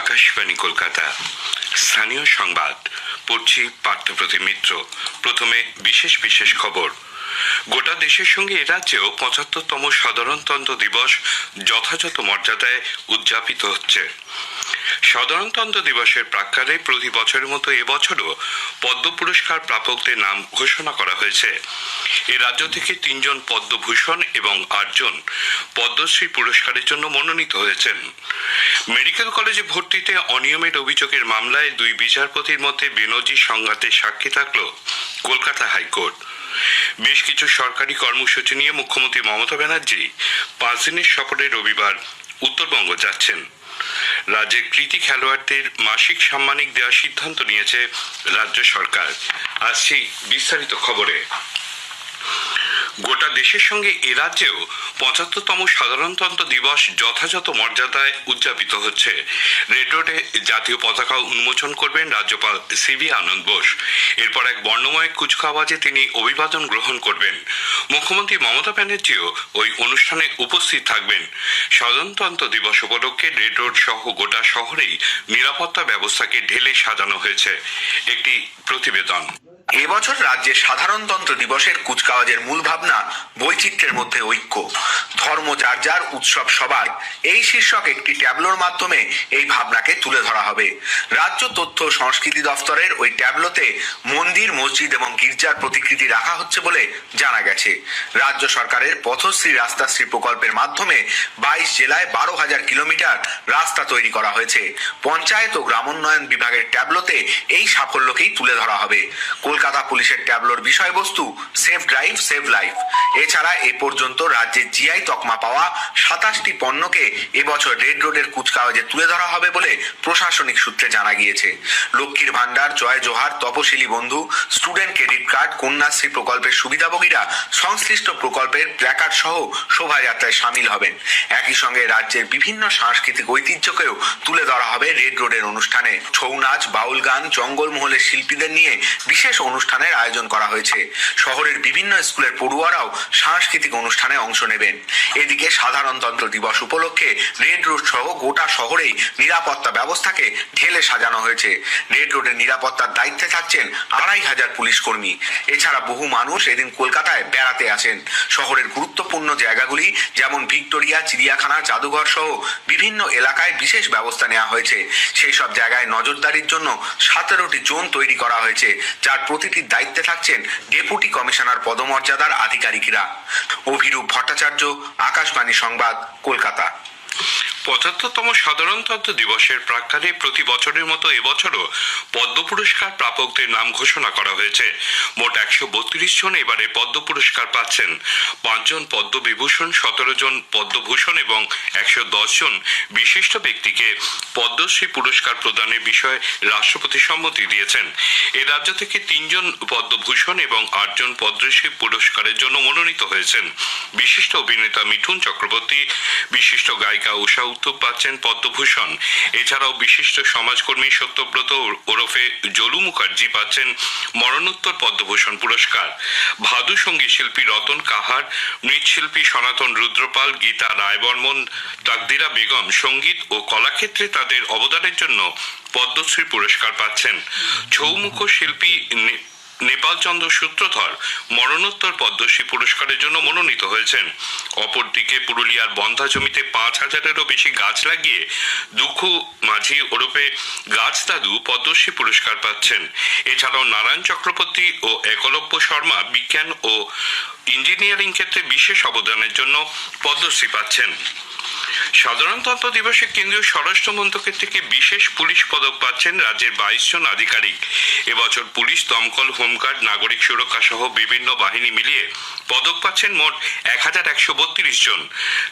আকাশবাণী কলকাতা স্থানীয় সংবাদ পড়ছি পার্থপ্রতিম মিত্র। প্রথমে বিশেষ বিশেষ খবর। গোটা দেশের সঙ্গে এ রাজ্যেও ৭৫তম সাধারণতন্ত্র দিবস যথাযথ মর্যাদায় উদযাপিত হচ্ছে। সাধারণতন্ত্র দিবসের প্রাক্কালে প্রতি বছরের মতো এবছরও পদ্ম পুরস্কার প্রাপকদের নাম ঘোষণা করা হয়েছে। এ রাজ্য থেকে ৩ জন পদ্মভূষণ এবং ৮ জন পদ্মশ্রী পুরস্কারের জন্য মনোনীত হয়েছেন। মেডিকেল কলেজে ভর্তিতে অনিয়মের অভিযোগের মামলায় 2 বিচারপতির মধ্যে বেনজি সংঘাতের সাক্ষী থাকল কলকাতা হাইকোর্ট। বেশ কিছু সরকারি কর্মসূচি নিয়ে মুখ্যমন্ত্রী মমতা ব্যানার্জি 5 দিনের সফরে রবিবার উত্তরবঙ্গ যাচ্ছেন। রাজ্যের কৃতি খেলোয়াড়দের মাসিক সাম্মানিক দেওয়ার সিদ্ধান্ত নিয়েছে রাজ্য সরকার। আসছি বিস্তারিত খবরে। গোটা দেশের সঙ্গে এ রাজ্যেও ৭৫তম সাধারণতন্ত্র দিবস যথাযথ মর্যাদায় উদযাপিত হচ্ছে। রেড রোডে জাতীয় পতাকা উন্মোচন করবেন রাজ্যপাল সিভি আনন্দ বোস। এরপর এক বর্ণময় কুচকাওয়াজে তিনি অভিবাদন গ্রহণ করবেন। মুখ্যমন্ত্রী মমতা ব্যানার্জিও ওই অনুষ্ঠানে উপস্থিত থাকবেন। সাধারণতন্ত্র দিবস উপলক্ষে রেড রোড সহ গোটা শহরেই নিরাপত্তা ব্যবস্থাকে ঢেলে সাজানো হয়েছে। একটি প্রতিবেদন। এবছর রাজ্যে সাধারণতন্ত্র দিবসের কুচকাওয়াজের মূল ভাবনা বৈচিত্র্যের মধ্যে ঐক্য, ধর্ম যার যার, উৎসব সবার, এই শীর্ষক একটি ট্যাবলোর মাধ্যমে এই ভাবনাকে তুলে ধরা হবে। রাজ্য তথ্য ও সংস্কৃতি দফতরের ওই ট্যাবলোতে মন্দির, মসজিদ এবং গির্জার প্রতিকৃতি রাখা হচ্ছে বলে জানা গেছে। রাজ্য সরকারের পথশ্রী রাস্তাশ্রী প্রকল্পের মাধ্যমে 22 জেলায় 12,000 কিলোমিটার রাস্তা তৈরি করা হয়েছে। পঞ্চায়েত ও গ্রামোন্নয়ন বিভাগের ট্যাবলোতে এই সাফল্যকেই তুলে ধরা হবে। কলকাতা পুলিশের ট্যাবলোর বিষয়বস্তু সেফ ড্রাইভ সেভ লাইফ। এছাড়া এ পর্যন্ত রাজ্যে জিআই তকমা পাওয়া 27টি পণ্যকে এবছর রেড রোডের কুচকাওয়াজে তুলে ধরা হবে বলে প্রশাসনিক সূত্রে জানা গিয়েছে। লক্ষ্মীর ভান্ডার, জয় জোহার, তপশিলি বন্ধু, স্টুডেন্ট ক্রেডিট কার্ড, কন্যাশ্রী প্রকল্পের সুবিধাভোগীরা সংশ্লিষ্ট প্রকল্পের প্ল্যাকার্ড সহ শোভাযাত্রায় সামিল হবেন। একই সঙ্গে রাজ্যের বিভিন্ন সাংস্কৃতিক ঐতিহ্যকেও তুলে ধরা হবে রেড রোডের অনুষ্ঠানে। ছৌ নাচ, বাউল গান, জঙ্গলমহলের শিল্পীদের নিয়ে বিশেষ অনুষ্ঠানের আয়োজন করা হয়েছে। শহরের বিভিন্ন স্কুলের পড়ুয়ারাও সাংস্কৃতিক অনুষ্ঠানে অংশ নেবেন। এদিকে সাধারণতন্ত্র দিবস উপলক্ষে রেড রোড সহ গোটা শহরেই নিরাপত্তা ব্যবস্থাকে ঢেলে সাজানো হয়েছে। রেড রোডের নিরাপত্তার দায়িত্বে থাকছেন 2,500 পুলিশ কর্মী। এছাড়া বহু মানুষ এদিন কলকাতায় বেড়াতে আসেন। শহরের গুরুত্বপূর্ণ জায়গাগুলি যেমন ভিক্টোরিয়া, চিড়িয়াখানা, জাদুঘর সহ বিভিন্ন এলাকায় বিশেষ ব্যবস্থা নেওয়া হয়েছে। সেই সব জায়গায় নজরদারির জন্য 17টি জোন তৈরি করা হয়েছে, যার প্রতিটির দায়িত্বে থাকছেন ডেপুটি কমিশনার পদমর্যাদার আধিকারিকরা। অভিরূপ ভট্টাচার্য, আকাশবাণী সংবাদ, কলকাতা। ৭৫তম সাধারণতন্ত্র দিবসের প্রাক্কালে প্রতি বছরের মতো এবছরও পদ্ম পুরস্কার প্রাপকদের নাম ঘোষণা করা হয়েছে। মোট 132 জন এবারে পদ্ম পুরস্কার পাচ্ছেন। 5 জন পদ্মবিভূষণ, 17 জন পদ্মভূষণ এবং 110 জন বিশিষ্ট ব্যক্তিকে পদ্মশ্রী পুরস্কার প্রদানের বিষয়ে রাষ্ট্রপতি সম্মতি দিয়েছেন। এ রাজ্য থেকে 3 জন পদ্মভূষণ এবং 8 জন পদ্মশ্রী পুরস্কারের জন্য মনোনীত হয়েছেন। বিশিষ্ট অভিনেতা মিঠুন চক্রবর্তী, বিশিষ্ট গায়িকা উষা উত্থুপ পাচ্ছেন পদ্মভূষণ। এছাড়াও বিশিষ্ট সমাজকর্মী সত্যব্রত ওরফে জলু মুখার্জি পাচ্ছেন মরণোত্তর পদ্মভূষণ পুরস্কার। ভাদু সঙ্গীত শিল্পী রতন কাহার, মৃৎশিল্পী সনাতন রুদ্রপাল, গীতা রায়বর্মন, তাকদিরা বেগম সঙ্গীত ও কলাক্ষেত্রে তাদের অবদানের জন্য পদ্মশ্রী পুরস্কার পাচ্ছেন। ছৌমুখ শিল্পী নেপালচন্দ্র সূত্রধর মরণোত্তর পদ্মশ্রী পুরস্কারের জন্য মনোনীত হয়েছেন। অপরদিকে পুরুলিয়ার বন্ধা জমিতে 5,000-এরও বেশি গাছ লাগিয়ে দুঃখু মাঝি ওরফে গাছ দাদু পদ্মশ্রী পুরস্কার পাচ্ছেন। এছাড়াও নারায়ণ চক্রবর্তী ও একলব্য শর্মা বিজ্ঞান ও ইঞ্জিনিয়ারিং ক্ষেত্রে বিশেষ অবদানের জন্য পদ্মশ্রী পাচ্ছেন। সাধারণতন্ত্র দিবসে কেন্দ্রীয় স্বরাষ্ট্র মন্ত্রকের থেকে বিশেষ পুলিশ পদক পাচ্ছেন রাজ্যের 22 জন আধিকারিক। এবছর পুলিশ, দমকল, হোমগার্ড, নাগরিক সুরক্ষা সহ বিভিন্ন বাহিনী মিলিয়ে পদক পাচ্ছেন মোট 1,132 জন।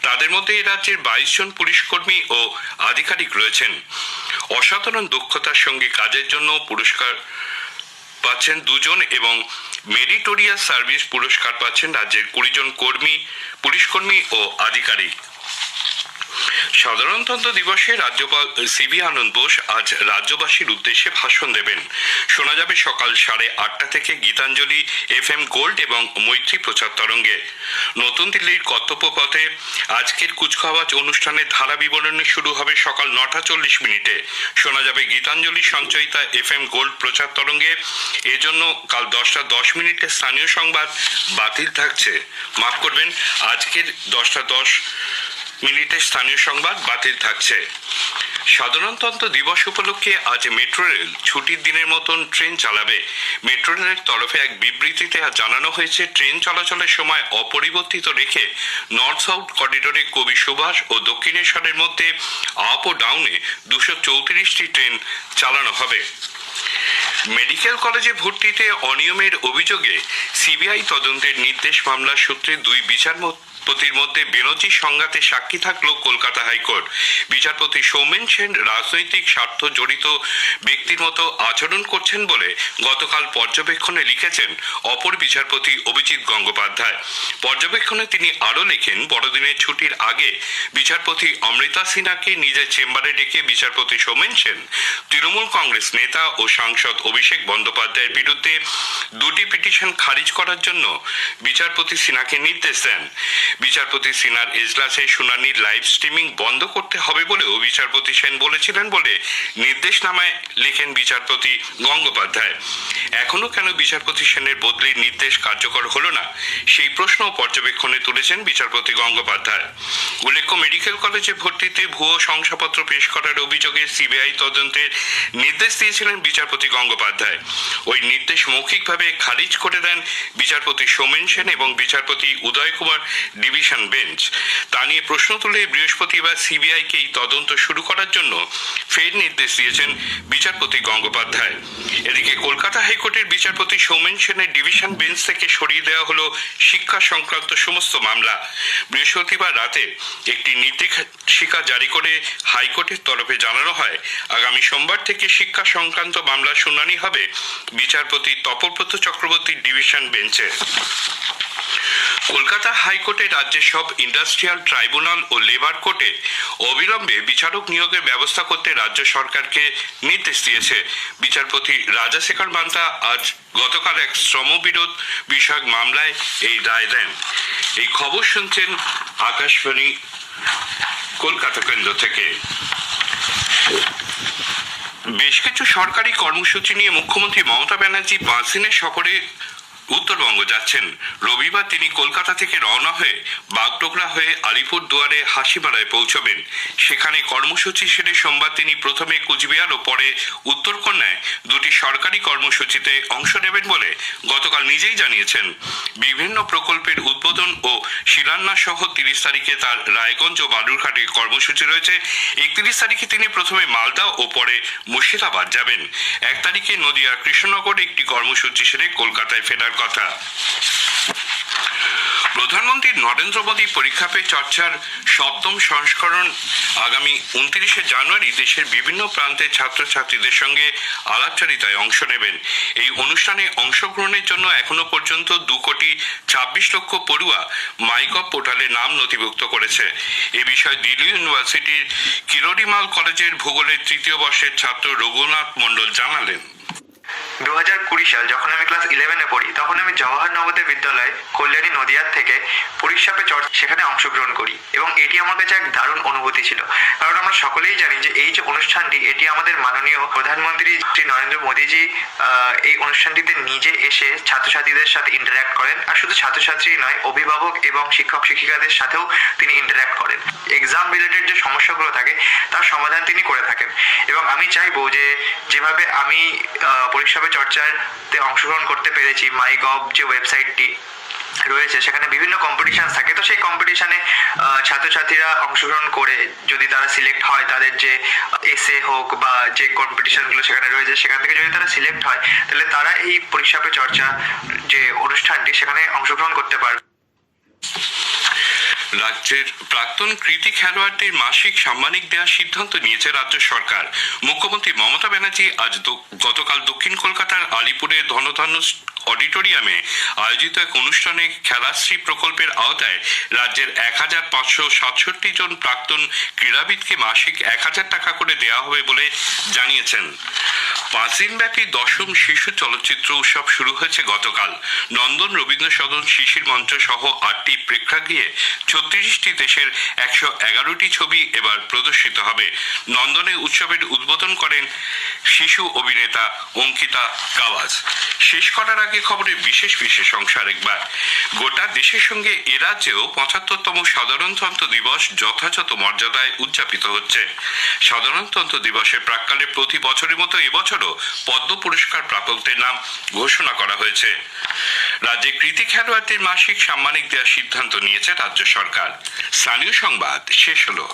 তাদের মধ্যে এই রাজ্যের 22 জন পুলিশ কর্মী ও আধিকারিক রয়েছেন। অসাধারণ দক্ষতার সঙ্গে কাজের জন্য পুরস্কার পাচ্ছেন 2 জন এবং মেরিটোরিয়াস সার্ভিস পুরস্কার পাচ্ছেন রাজ্যের 20 জন পুলিশ কর্মী ও আধিকারিক। সাধারণতন্ত্র দিবসে রাজ্যপাল সিবি আনন্দ বোস আজ রাজ্যবাসীর উদ্দেশ্যে ভাষণ দেবেন। শোনা যাবে সকাল 8:30 থেকে গীতাঞ্জলি FM গোল্ড এবং মৈত্রী প্রচার তরঙ্গে। নতুন দিল্লির কর্তব্যপথে আজকের কুচকাওয়াজ অনুষ্ঠানের ধারা বিবরণী শুরু হবে সকাল 9:40 শোনা যাবে গীতাঞ্জলি সঞ্চয়িতা FM গোল্ড প্রচার তরঙ্গে। এজন্য কাল 10:10 স্থানীয় সংবাদ বাতিল থাকছে। মাফ করবেন, আজকের 10:10 স্থানীয় সংবাদ বাতিল থাকছে। সাধারণতন্ত্র দিবস উপলক্ষে আজ মেট্রো রেল ছুটির দিনের মতন ট্রেন চালাবে। মেট্রো রেলের তরফে এক বিবৃতিতে জানানো হয়েছে, ট্রেন চলাচলের সময় অপরিবর্তিত রেখে নর্থ সাউথ করিডোরে কবি সুভাষ ও দক্ষিণেশ্বরের মধ্যে আপ ও ডাউনে 234টি ট্রেন চালানো হবে। মেডিকেল কলেজে ভর্তিতে অনিয়মের অভিযোগে সিবিআই তদন্তের নির্দেশ মামলার সূত্রে দুই বিচারপতির মধ্যে বেনজির সংঘাতে সাক্ষী থাকলো কলকাতা হাইকোর্ট। বিচারপতি সৌমেন সেন রাজনৈতিক স্বার্থ জড়িত ব্যক্তির মতো আচরণ করছেন বলে গতকাল পর্যবেক্ষণে লিখেছেন অপর বিচারপতি অভিজিৎ গঙ্গোপাধ্যায়। পর্যবেক্ষণে তিনি আরও লেখেন, বড়দিনের ছুটির আগে বিচারপতি অমৃতা সিনহাকে নিজের চেম্বারে ডেকে বিচারপতি সৌমেন সেন তৃণমূল কংগ্রেস নেতা ও সাংসদ অভিষেক বন্দ্যোপাধ্যায়ের বিরুদ্ধে দুটি পিটিশন খারিজ করার জন্য বিচারপতি সিনহাকে নির্দেশ দেন। বিচারপতি সিনহার এজলাসে শুনানির লাইভ স্ট্রিমিং বন্ধ করতে হবে বলেও বিচারপতি সেন বলেছিলেন বলে নির্দেশনামায় লেখেন বিচারপতি গঙ্গোপাধ্যায়। এখনো কেন বিচারপতি সেনের বদলির নির্দেশ কার্যকর হলো না, সেই প্রশ্ন পর্যবেক্ষণে তুলেছেন বিচারপতি গঙ্গোপাধ্যায়। উল্লেখ্য, মেডিকেল কলেজে ভর্তিতে ভুয়ো শংসাপত্র পেশ করার অভিযোগে সিবিআই তদন্তের নির্দেশ দিয়েছিলেন বিচারপতি গঙ্গোপাধ্যায়। ওই নির্দেশ মৌখিকভাবে খারিজ করে দেন বিচারপতি সৌমেন সেন এবং বিচারপতি উদয় কুমার ডিভিশন বেঞ্চ। তা নিয়ে প্রশ্ন তুলে বৃহস্পতিবার সিবিআইকে এই তদন্ত শুরু করার জন্য ফের নির্দেশ দিয়েছেন বিচারপতি গঙ্গোপাধ্যায়। এদিকে কলকাতা হাইকোর্টের বিচারপতি সৌমেন সেনের ডিভিশন বেঞ্চ থেকে সরিয়ে দেওয়া হলো শিক্ষা সংক্রান্ত সমস্ত মামলা। বৃহস্পতিবার রাতে একটি নির্দেশিকা জারি করে হাইকোর্টের তরফে জানানো হয়, আগামী সোমবার থেকে শিক্ষা সংক্রান্ত মামলার শুনানি হবে বিচারপতি তপব্রত চক্রবর্তীর ডিভিশন বেঞ্চে। কলকাতা হাইকোর্টে রাজ্যের সব ইন্ডাস্ট্রিয়াল ট্রাইব্যুনাল ও লেবার কোর্টে অবিলম্বে বিচারক নিয়োগের ব্যবস্থা করতে রাজ্য সরকারকে নির্দেশ দিয়েছে। বিচারপতি রাজাশেখর মান্তা আজ গতকাল এক শ্রমবিরোধ বিষয়ক মামলায় এই রায় দেন। এই খবর শুনছেন আকাশবাণী কলকাতা কেন্দ্র থেকে। বেশ কিছু সরকারি কর্মসূচি নিয়ে মুখ্যমন্ত্রী মমতা ব্যানার্জি 5 দিনের সফরে উত্তরবঙ্গ যাচ্ছেন। রবিবার তিনি কলকাতা থেকে রওনা হয়ে বাগডোগরা হয়ে আলিপুরদুয়ারে হাসিমারায় পৌঁছবেন। সেখানে কর্মসূচি সেরে সোমবার তিনি প্রথমে কুচবিহার ও পরে উত্তরকন্যায় দুটি সরকারি কর্মসূচিতে অংশ নেবেন বলে গতকাল নিজেই জানিয়েছেন। বিভিন্ন প্রকল্পের উদ্বোধন ও শিলান্যাস সহ 30 তারিখে তার রায়গঞ্জ ও বালুরঘাটে কর্মসূচি রয়েছে। 31 তারিখে তিনি প্রথমে মালদা ও পরে মুর্শিদাবাদ যাবেন। 1 তারিখে নদিয়ার কৃষ্ণনগরে একটি কর্মসূচি সেরে কলকাতায় ফেরার কথা। প্রধানমন্ত্রী নরেন্দ্র মোদী পরীক্ষা পে চর্চার 7ম সংস্করণ আগামী 29 জানুয়ারি দেশের বিভিন্ন প্রান্তের ছাত্রছাত্রীদের সঙ্গে আলাপচারিতায় অংশ নেবেন। এই অনুষ্ঠানে অংশগ্রহণের জন্য এখনো পর্যন্ত 2,26,00,000 পড়ুয়া মাইগভ পোর্টালে নাম নথিভুক্ত করেছে। এ বিষয়ে দিল্লি ইউনিভার্সিটির কিরোরিমাল কলেজের ভূগোলের 3য় বর্ষের ছাত্র রঘুনাথ মণ্ডল জানালেন। 2020 সাল যখন আমি ক্লাস 11-এ পড়ি, তখন আমি জওহর নবোদয় বিদ্যালয় কল্যাণী নদিয়ার থেকে পরীক্ষা পে চর্চা সেখানে অংশগ্রহণ করি এবং এটি আমার কাছে এক দারুণ অনুভূতি ছিল। কারণ আমরা সকলেই জানি যে এই যে অনুষ্ঠানটি, এটি আমাদের মাননীয় প্রধানমন্ত্রী শ্রী নরেন্দ্র মোদীজি এই অনুষ্ঠানটিতে নিজে এসে ছাত্রছাত্রীদের সাথে ইন্টারঅ্যাক্ট করেন। আর শুধু ছাত্রছাত্রী নয়, অভিভাবক এবং শিক্ষক শিক্ষিকাদের সাথেও তিনি ইন্টারঅ্যাক্ট করেন। এক্সাম রিলেটেড যে সমস্যাগুলো থাকে তার সমাধান তিনি করে থাকেন। এবং আমি চাইবো যে যেভাবে আমি পরীক্ষা পে চর্চাতে অংশগ্রহণ করতে পেরেছি, মাইগভ যে ওয়েবসাইটটি রয়েছে সেখানে বিভিন্ন কম্পিটিশন থাকে, তো সেই কম্পিটিশনে ছাত্রছাত্রীরা অংশগ্রহণ করে যদি তারা সিলেক্ট হয়, তাদের যে এসে হোক বা যে কম্পিটিশনগুলো সেখানে রয়েছে সেখান থেকে যদি তারা সিলেক্ট হয়, তাহলে তারা এই পরীক্ষা পে চর্চা যে অনুষ্ঠানটি সেখানে অংশগ্রহণ করতে পারবে। রাজ্যের প্রাক্তন কৃতি খেলোয়াড়দের মাসিক সাম্মানিক দেওয়ার সিদ্ধান্ত নিয়েছে রাজ্য সরকার। মুখ্যমন্ত্রী মমতা ব্যানার্জি আজ গতকাল দক্ষিণ কলকাতার আলিপুরের ধনধান্য অডিটোরিয়ামে আয়োজিত এক অনুষ্ঠানে খেলাশ্রী প্রকল্পের আওতায় রাজ্যের 1567 জন প্রাক্তন ক্রীড়াবিদকে মাসিক 1000 টাকা করে দেওয়া হবে বলে জানিয়েছেন। 5 দিনব্যাপী দশম শিশু চলচ্চিত্র উৎসব শুরু হয়েছে গতকাল। নন্দন রবীন্দ্র সদন, শিশির মঞ্চ সহ 8টি প্রেক্ষাগৃহে 36টি দেশের 111টি ছবি এবার প্রদর্শিত হবে। নন্দনে উৎসবের উদ্বোধন করেন শিশু অভিনেতা অঙ্কিতা কাওয়াজ। শেষ করার আগে খবরের বিশেষ অংশ আরেকবার। গোটা দেশের সঙ্গে এ রাজ্যেও 75তম সাধারণতন্ত্র দিবস যথাযথ মর্যাদায় উদযাপিত হচ্ছে। সাধারণতন্ত্র দিবসের প্রাক্কালে প্রতি বছরের মতো এবছরও পদ্ম পুরস্কার প্রাপকদের নাম ঘোষণা করা হয়েছে। রাজ্যে কৃতি খেলোয়াড়দের মাসিক সাম্মানিক দেওয়ার সিদ্ধান্ত নিয়েছে রাজ্য সরকার। স্থানীয় সংবাদ শেষ হলো।